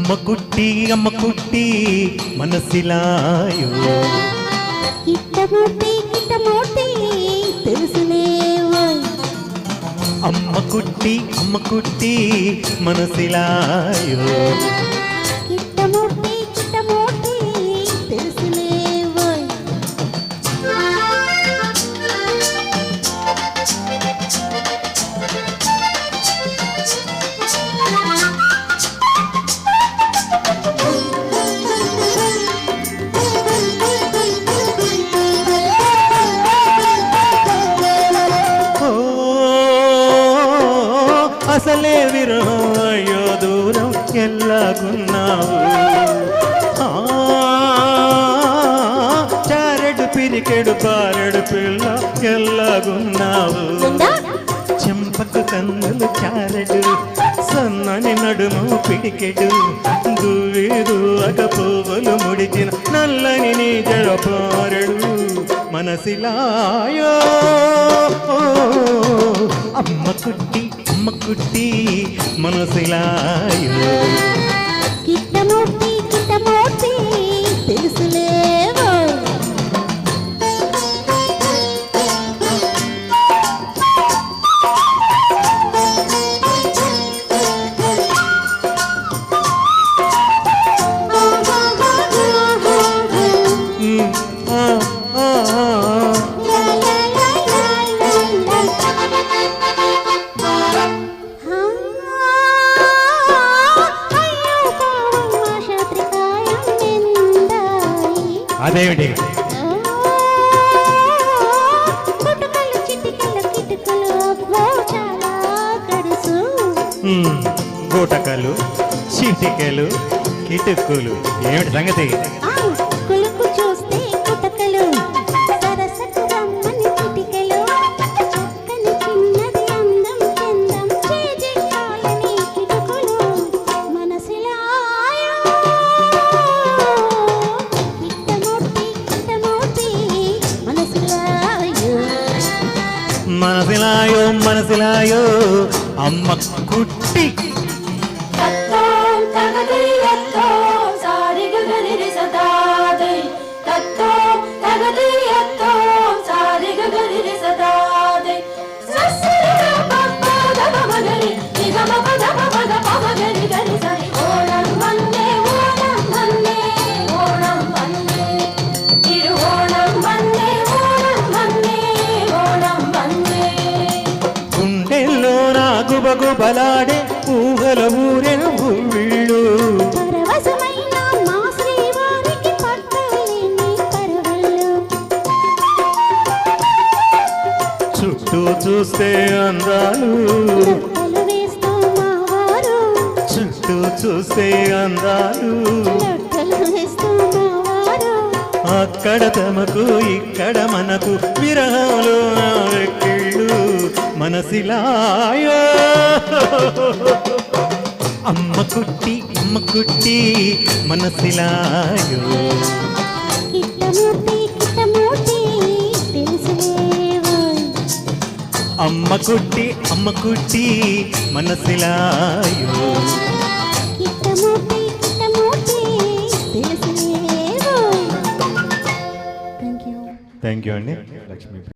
అమ్మ కుట్టి మనసిలాయో కిట్టమూర్తి తెలుసులేవోయ్. అమ్మ కుట్టి మనసిలాయో కిట్టమూర్తి తెలుసులేవోయ్. అసలే విరహం అయ్యో దూరం ఎల్లాగున్నావు చారెడు పిరికెడు పారెడు పిల్ల ఎల్లాగున్నావు చెంపకు కన్నులు చారెడు సన్నని నడుము పిడికెడు దువ్వక పువ్వులు ముడిచిన నల్లని నీ జడపారెడు మనసిలాయో అమ్మ కుట్టి మనసిలాయో కిట్టమూర్తి తెలుసులేవో. అదేమిటి గూటకలు చిటికలు కిటుకులు ఏమిటి సంగతి? చూస్తే కుటకలు సరసకు రమ్మని చిటికలు చక్కని చిన్నది అందం చందం చేజెక్కాలని కిటుకులు మనసిలాయో కిట్టమూర్తి మనసిలాయో అమ్మ కుట్టి గుబగుబలాడే ఊహల ఊరెన ఊళ్ళు చుట్టూ చూస్తే అందాలు చుట్టూ చూస్తే అందాలు అక్కడ తమకు ఇక్కడ మనకు విరహంలో వెక్కిళ్ళు మనసిలాయో అమ్మ కుట్టి మనసిలాయో అమ్మ కుట్టి మనసిలాయో థ్యాంక్ యూ అండి లక్ష్మీ.